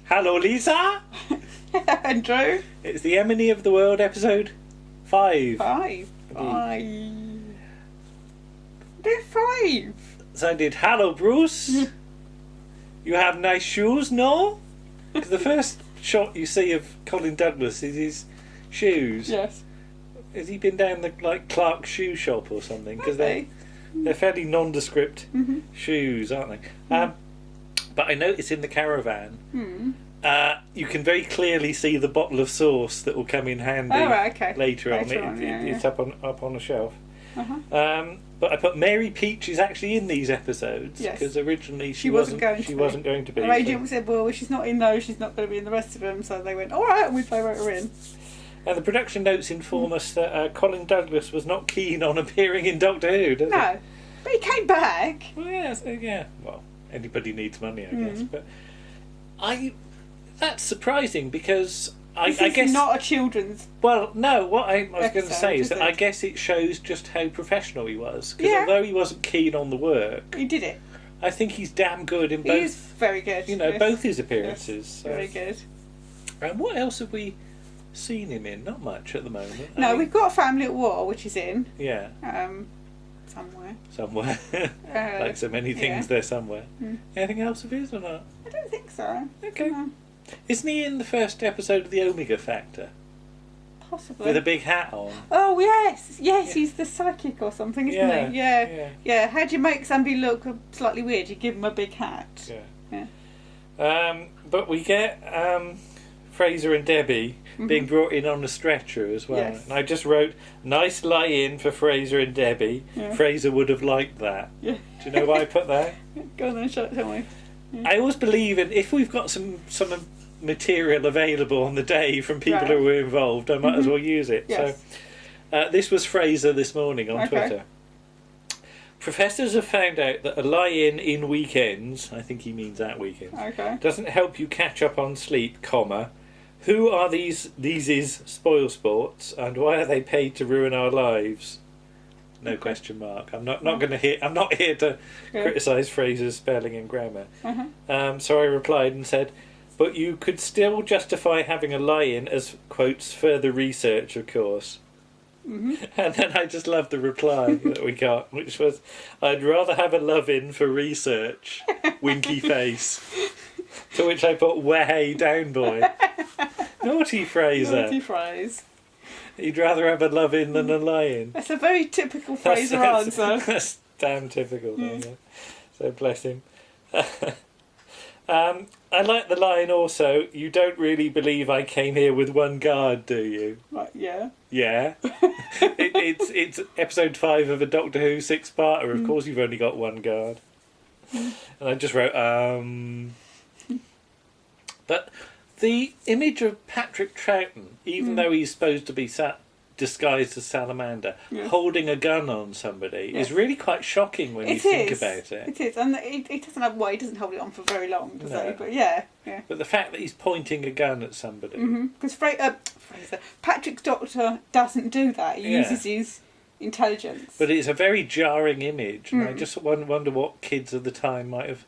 Hello, Lisa. Andrew. It's the Emily of the World, episode 5. 5. They're 5. So I did, hello, Bruce. You have nice shoes, no? Because the first shot you see of Colin Douglas is his shoes. Yes. Has he been down the Clark's shoe shop or something? Because they're fairly nondescript shoes, aren't they? But I noticed in the caravan, you can very clearly see the bottle of sauce that will come in handy later on. It's up on a shelf. But I put Mary Peach is actually in these episodes because originally she wasn't going to be. Our agent said, "Well, she's not in those. She's not going to be in the rest of them." So they went, "All right," and we wrote her in. And the production notes inform us that Colin Douglas was not keen on appearing in Doctor Who. No, but he came back. Well, yeah. Well, anybody needs money, I guess. But that's surprising because I guess not a children's. Well, no. What I was going to say is that I guess it shows just how professional he was. Because although he wasn't keen on the work, he did it. I think he's damn good in both. He is very good. Both his appearances. Yes, very good. And what else have we seen him in? Not much at the moment. No, we've got Family at War, which is in. Yeah. Somewhere. Like so many things, they're somewhere. Anything else of his or not? I don't think so. Okay. Isn't he in the first episode of the Omega Factor? Possibly. With a big hat on. Oh, yes. Yes, he's the psychic or something, isn't he? Yeah. How do you make somebody look slightly weird? You give them a big hat. Yeah. But we get Fraser and Debbie being brought in on a stretcher as well. Yes. And I just wrote, nice lie-in for Fraser and Debbie. Yeah. Fraser would have liked that. Yeah. Do you know why I put that? Go on then, tell me. Yeah. I always believe if we've got some material available on the day from people who were involved, I might as well use it. Yes. So this was Fraser this morning on Twitter. Professors have found out that a lie-in weekends, I think he means that weekend, doesn't help you catch up on sleep, who are these is spoil sports and why are they paid to ruin our lives? No question mark. I'm not here to criticise Fraser's spelling and grammar. So I replied and said, but you could still justify having a lie-in as, quotes, further research, of course. And then I just loved the reply that we got, which was, I'd rather have a love-in for research, winky face. To which I put, way down, boy. Naughty Fraser. Naughty phrase. He'd rather have a love-in than a lie-in. That's a very typical Fraser answer. That's damn typical. So bless him. I like the line also, you don't really believe I came here with one guard, do you? Right, yeah. Yeah. It's episode 5 of a Doctor Who 6-parter. Of course you've only got one guard. And I just wrote, But the image of Patrick Troughton, even though he's supposed to be disguised as Salamander, holding a gun on somebody is really quite shocking when you think about it. It is, and he doesn't have he doesn't hold it on for very long, does he? But yeah. But the fact that he's pointing a gun at somebody, because Patrick's doctor doesn't do that. He uses his intelligence. But it's a very jarring image, and I just wonder what kids of the time might have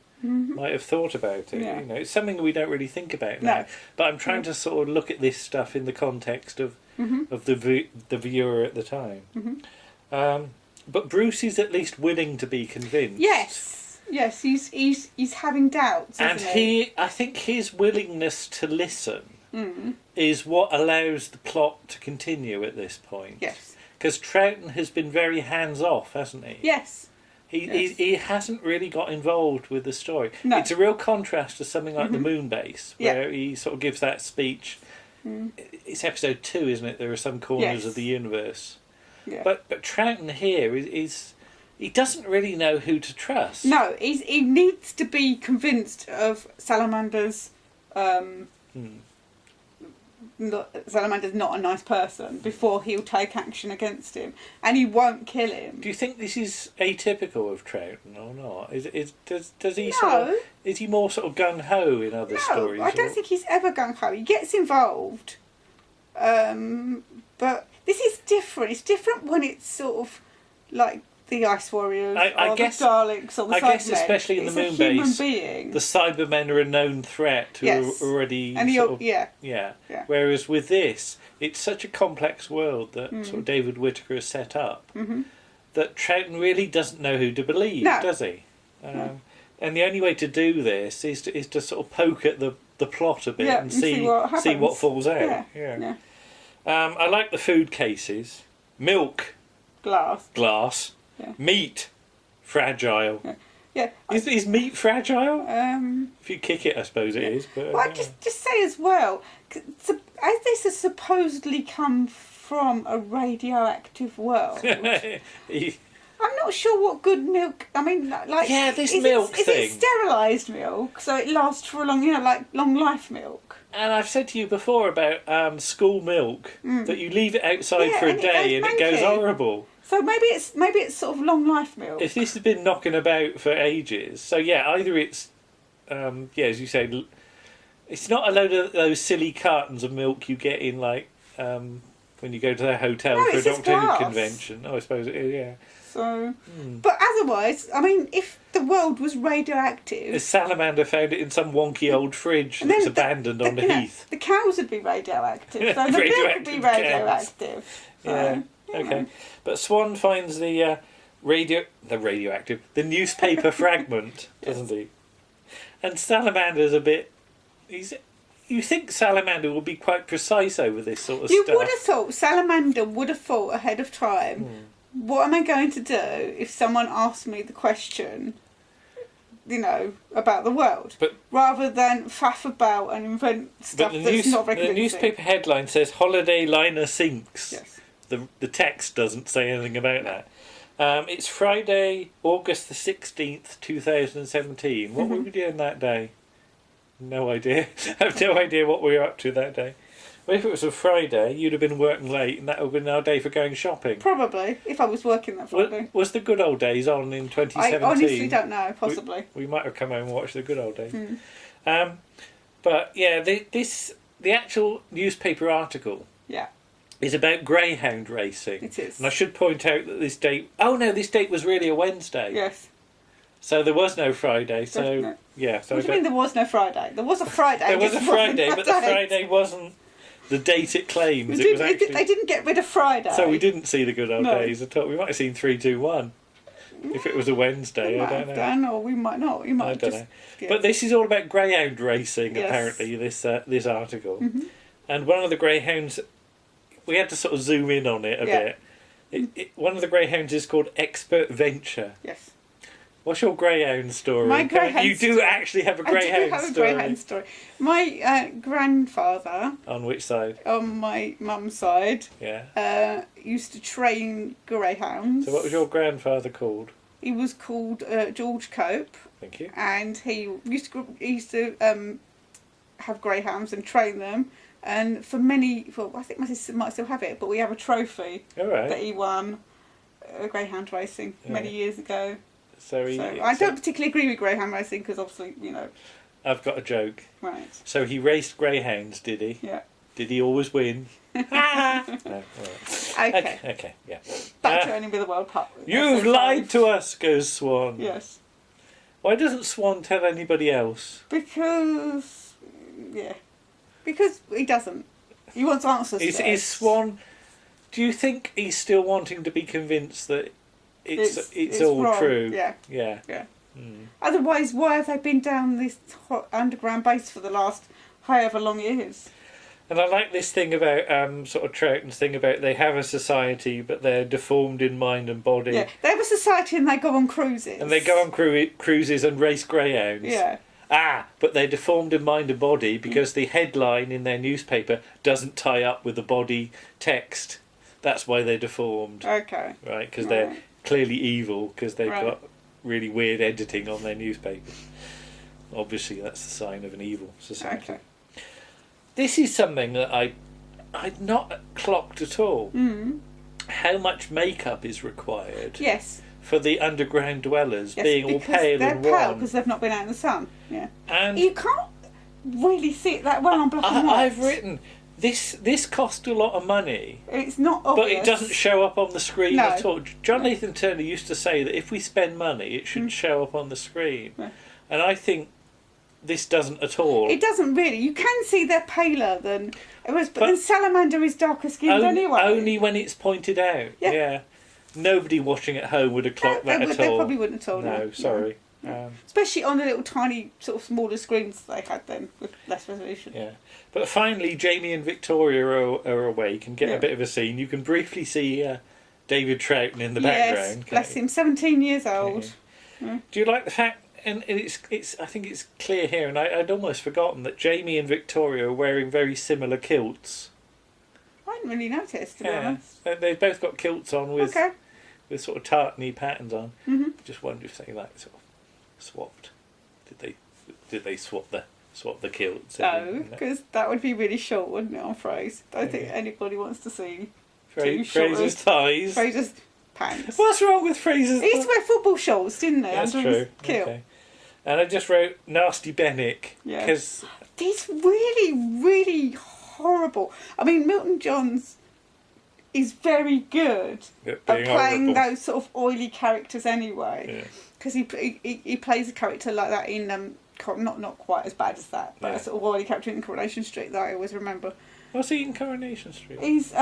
thought about it. Yeah. It's something we don't really think about now. But I'm trying to sort of look at this stuff in the context of the viewer at the time. But Bruce is at least willing to be convinced. Yes, he's having doubts, and I think his willingness to listen is what allows the plot to continue at this point. Yes, because Troughton has been very hands off, hasn't he? Yes. He hasn't really got involved with the story. No. It's a real contrast to something like the Moon Base, where he sort of gives that speech. It's episode 2, isn't it? There are some corners of the universe. Yeah. But Troughton here is he doesn't really know who to trust. No, he needs to be convinced of Salamander's Salamander's not a nice person before he'll take action against him, and he won't kill him. Do you think this is atypical of Troughton or not? Does he is he more sort of gung ho in other stories? No, I don't think he's ever gung ho. He gets involved, but this is different. It's different when it's sort of like the Ice Warriors, I or guess, the Daleks, or the Cybermen. I guess especially in the moon base, being. the Cybermen are a known threat who are already yeah. Whereas with this, it's such a complex world that sort of David Whittaker has set up that Troughton really doesn't know who to believe, does he? And the only way to do this is to sort of poke at the plot a bit and see what falls out. I like the food cases. Milk. Glass. Yeah. Meat. Fragile. Yeah. Is meat fragile? If you kick it, I suppose it is. But I'd just say as well, as this has supposedly come from a radioactive world. I'm not sure what good milk. I mean, like this milk thing. Is it sterilised milk so it lasts for a long, like long life milk? And I've said to you before about school milk that you leave it outside for a day and it goes horrible. So maybe it's sort of long life milk. If this has been knocking about for ages, so either it's as you say, it's not a load of those silly cartons of milk you get in like when you go to their hotel for a Doctor Who convention. Oh, I suppose it is. Yeah. So, but otherwise, I mean, if the world was radioactive, a salamander found it in some wonky old fridge that's abandoned on the heath. The cows would be radioactive, so the milk would be radioactive. So, okay. But Swan finds the newspaper fragment, doesn't he? And Salamander's a bit. You think Salamander will be quite precise over this sort of stuff? You would have thought Salamander would have thought ahead of time. What am I going to do if someone asks me the question, about the world? Rather than faff about and invent stuff that's not very convincing. The newspaper headline says, "Holiday liner sinks." Yes. The text doesn't say anything about that. It's Friday, August the 16th, 2017. What were we doing that day? No idea. I have no idea what we were up to that day. Well, if it was a Friday, you'd have been working late, and that would have been our day for going shopping. Probably, if I was working that Friday. Was the Good Old Days on in 2017? I honestly don't know, possibly. We might have come home and watched the Good Old Days. But, the actual newspaper article is about greyhound racing. It is. And I should point out that this date... Oh, no, this date was really a Wednesday. Yes. So there was no Friday, so... No. Yeah. So what do you mean there was no Friday? There was a Friday. There was a Friday, but the Friday wasn't the date it claims. It was actually... They didn't get rid of Friday. So we didn't see the Good Old Days at all. We might have seen 3-2-1 if it was a Wednesday. I don't know. Done, or we might not. We might. I don't know. Yeah. But this is all about greyhound racing. Apparently, this article, and one of the greyhounds, we had to sort of zoom in on it a bit. One of the greyhounds is called Expert Venture. Yes. What's your greyhound story? My greyhound You do actually have a greyhound story. I do have a greyhound story. My grandfather... On which side? On my mum's side. Yeah. Used to train greyhounds. So what was your grandfather called? He was called George Cope. Thank you. And he used to have greyhounds and train them. And for I think my sister might still have it, but we have a trophy that he won greyhound racing many years ago. So I don't particularly agree with greyhound racing because obviously, I've got a joke. Right. So he raced greyhounds, did he? Yeah. Did he always win? No, all right. Okay, yeah. Back to only with the World Cup. You've lied to us, goes Swan. Yes. Why doesn't Swan tell anybody else? Because he doesn't. He wants answers. Is Swan... Do you think he's still wanting to be convinced that it's all wrong. true? Yeah. Otherwise, why have they been down this underground base for the last however long years? And I like this thing about sort of Troughton's thing about they have a society, but they're deformed in mind and body. Yeah, they have a society and they go on cruises. And they go on cruises and race greyhounds. Yeah. But they're deformed in mind and body because the headline in their newspaper doesn't tie up with the body text. That's why they're deformed. Okay. Right, because they're clearly evil because they've got really weird editing on their newspapers. Obviously, that's the sign of an evil society. Okay. This is something that I'd not clocked at all. How much makeup is required? Yes. For the underground dwellers being all pale and wan. They're pale because they've not been out in the sun. Yeah. And you can't really see it that well on black and white. I've written This cost a lot of money. It's not obvious. But it doesn't show up on the screen at all. John Nathan Turner used to say that if we spend money, it should show up on the screen. Yeah. And I think this doesn't at all. It doesn't really. You can see they're paler than it was, but then Salamander is darker skinned anyway. Only when it's pointed out. Yeah. Nobody watching at home would have clocked that at all. They probably wouldn't at all. No, sorry. Especially on the little tiny sort of smaller screens they had then with less resolution. Yeah. But finally, Jamie and Victoria are awake and get a bit of a scene. You can briefly see David Troughton in the background. Yes, bless him, 17 years old. Yeah. Do you like the fact? And it's I think it's clear here, and I'd almost forgotten that Jamie and Victoria are wearing very similar kilts. I hadn't really noticed, to be honest. They've both got kilts on with sort of tartany patterns on. Mm-hmm. Just wonder if they like sort of swapped. Did they swap the kilts? No, because that would be really short, wouldn't it, on Fraser? I don't think anybody wants to see Fraser's thighs. Fraser's pants. What's wrong with Fraser's? He used to wear football shorts, didn't he? That's under true. His kilt. Okay. And I just wrote Nasty Bennick because he's really, really horrible. I mean, Milton Johns is very good at playing those sort of oily characters anyway. Because he plays a character like that in not quite as bad as that, but a sort of oily character in Coronation Street that I always remember. What's he in Coronation Street? He's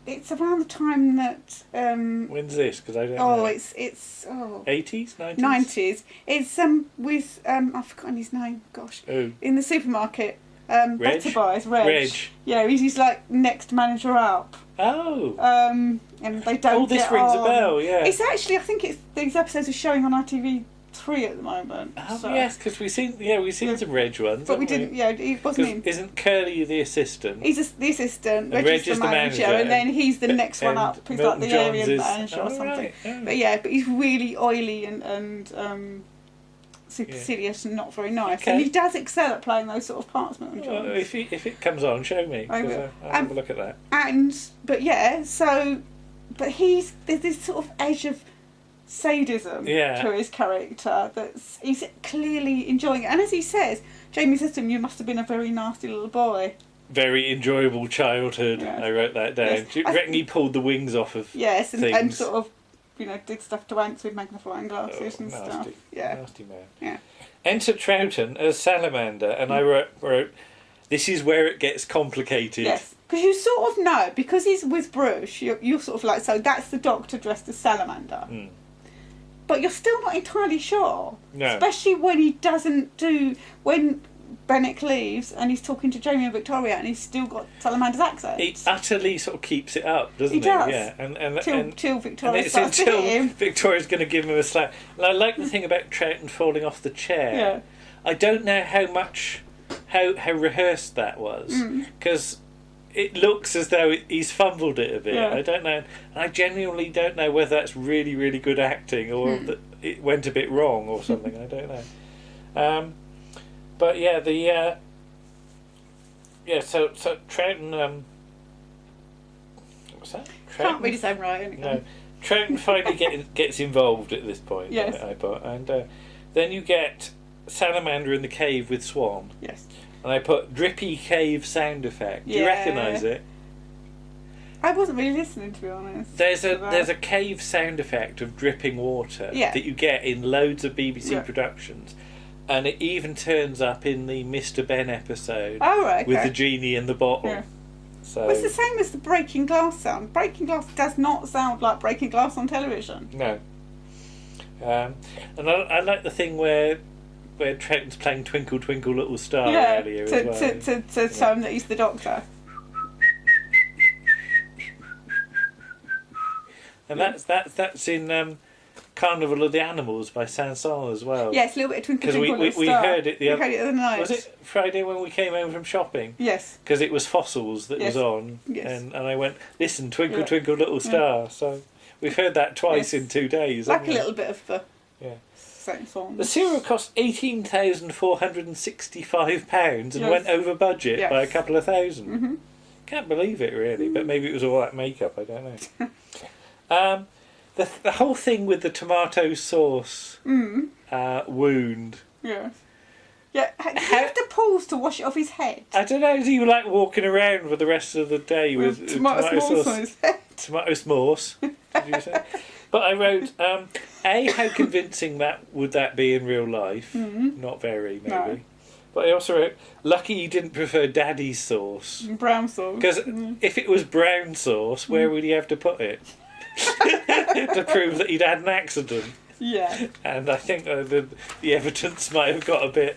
it's around the time that when's this? Because I don't know. It's 80s, 90s. 90s. It's with I've forgotten his name. Gosh. Oh. In the supermarket. Better Buys, Reg. Yeah, he's like next manager up. Oh. And they don't. Oh, this rings a bell. Yeah. It's actually, I think these episodes are showing on ITV3 at the moment. Oh yes, because we've seen some Reg ones. But we didn't. Yeah, he wasn't in. Isn't Curly the assistant? He's the assistant. Reg is the manager, and then he's the next one up. He's like the area manager or something. Right. Oh. But he's really oily and supercilious and not very nice. Okay. And he does excel at playing those sort of parts, Milton Johns. Well, if it comes on, show me. I'll have a look at that. But there's this sort of edge of sadism to his character that's he's clearly enjoying it. And as he says, Jamie says to him, "You must have been a very nasty little boy." Very enjoyable childhood. Yes. I wrote that down. Yes. Do you reckon he pulled the wings off of things? And sort of did stuff to ants with magnifying glasses and nasty, stuff. Yeah. Nasty man. Yeah. Enter Troughton as Salamander, and I wrote, this is where it gets complicated. Yes, because you sort of know, because he's with Bruce, you're sort of like, so that's the Doctor dressed as Salamander. Mm. But you're still not entirely sure. No. Especially when he doesn't when Bennick leaves and he's talking to Jamie and Victoria and he's still got Salamander's accent. He utterly sort of keeps it up, doesn't he? Does. Yeah. Till Victoria starts to hit him. Victoria's going to give him a slap. And I like the thing about Troughton falling off the chair. Yeah. I don't know how rehearsed that was, because it looks as though he's fumbled it a bit. Yeah. I don't know. And I genuinely don't know whether that's really, really good acting or that it went a bit wrong or something. I don't know. But so Troughton, what's that? Can't read his own writing. No, Troughton finally gets involved at this point. Yes. I put, and then you get Salamander in the cave with Swan. Yes. And I put drippy cave sound effect. Do you recognise it? I wasn't really listening, to be honest. There's a cave sound effect of dripping water that you get in loads of BBC productions. And it even turns up in the Mr. Ben episode with the genie in the bottle. Yeah. So it's the same as the breaking glass sound. Breaking glass does not sound like breaking glass on television. No. And I like the thing where Troughton's playing Twinkle Twinkle Little Star earlier as well. To show him that he's the Doctor. And that's in Carnival of the Animals by Saint-Saëns as well. Yes, a little bit of Twinkle Twinkle Little Star. We heard it the other night. Was it Friday when we came home from shopping? Yes. Because it was Fossils that was on. Yes. And I went, listen, Twinkle Twinkle Little Star. Yeah. So we've heard that twice in 2 days. Like a little bit of the Saint-Saëns. The serial cost £18,465 and went over budget by a couple of thousand. Mm-hmm. Can't believe it, really, but maybe it was all that makeup, I don't know. The whole thing with the tomato sauce wound. Yes. Yeah, do you have to pause to wash it off his head? I don't know. Is he like walking around for the rest of the day with tomato sauce on his head? Tomato s'mores, did you say? But I wrote, how convincing would that be in real life? Mm-hmm. Not very, maybe. No. But I also wrote, lucky you didn't prefer Daddy's sauce. Brown sauce. Because if it was brown sauce, where would he have to put it? To prove that he'd had an accident. Yeah. And I think the evidence might have got a bit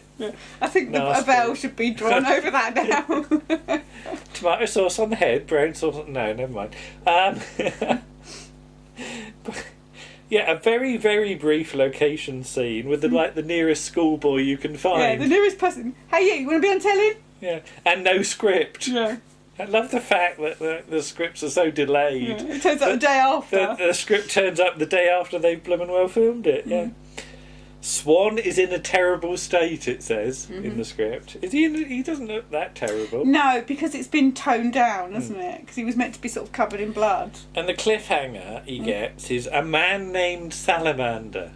I think a veil should be drawn over that now. Tomato sauce on the head, brown sauce on... No, never mind. Yeah, a very, very brief location scene with the nearest schoolboy you can find. Yeah, the nearest person. Hey, you want to be on telly? Yeah, and no script. Yeah. I love the fact that the scripts are so delayed. Yeah, it turns up the day after. The script turns up the day after they've blooming well filmed it, yeah. Swan is in a terrible state, it says, in the script. Is he doesn't look that terrible. No, because it's been toned down, hasn't it? Because he was meant to be sort of covered in blood. And the cliffhanger he gets is a man named Salamander.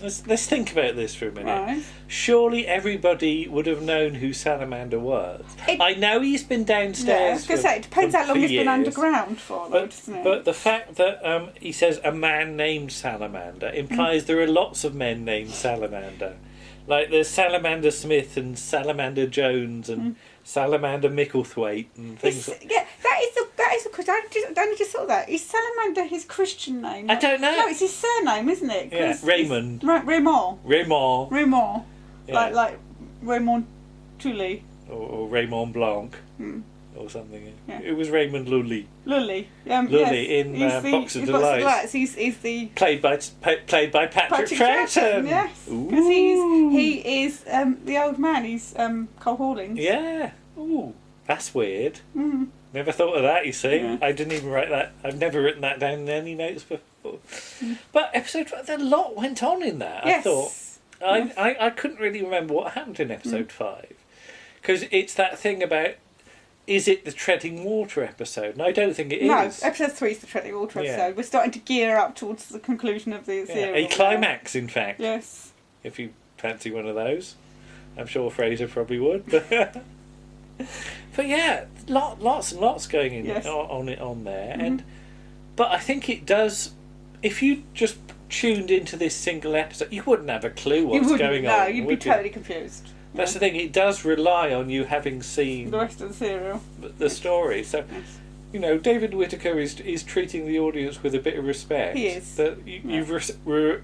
Let's think about this for a minute. Right. Surely everybody would have known who Salamander was. I know he's been downstairs. Yeah, I was going to say, it depends how long he's been underground for, though, doesn't it? But the fact that he says a man named Salamander implies there are lots of men named Salamander. Like there's Salamander Smith and Salamander Jones and Salamander Micklethwaite and things. Yeah, that is a question. I only just thought that. Is Salamander his Christian name? I don't know. No, it's his surname, isn't it? Yeah, Raymond. Raymond. Raymond. Yeah. Like Raymond Tully. Or Raymond Blanc. Or something. Yeah. It was Raymond Lully. Lully. Lully in Box of Delights. He's the played by Patrick Troughton. Yes, because he is the old man. He's Cole Hawlings. Yeah. Ooh, that's weird. Never thought of that. You see, I didn't even write that. I've never written that down in any notes before. But episode 5, a lot went on in that. Yes. I thought I couldn't really remember what happened in episode 5 because it's that thing about. Is it the treading water episode? And I don't think it is. No, episode 3 is the treading water episode. We're starting to gear up towards the conclusion of the series. A climax, in fact. Yes. If you fancy one of those. I'm sure Fraser probably would. But yeah, lots and lots going on there. But I think it does... If you just tuned into this single episode, you wouldn't have a clue what's going on. No, you'd be totally confused. That's the thing, it does rely on you having seen the rest of the serial, the story. So, you know, David Whittaker is treating the audience with a bit of respect. He is. That you've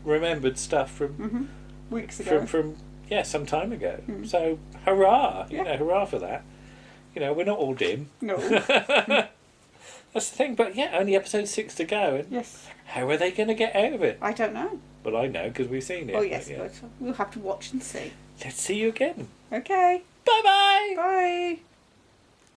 remembered stuff from weeks ago, from some time ago. So, hurrah! You know, hurrah for that. You know, we're not all dim. No. That's the thing. But only episode 6 to go. And how are they going to get out of it? I don't know. Well, I know because we've seen it. Oh yes, but we'll have to watch and see. Let's see you again. Okay. Bye bye.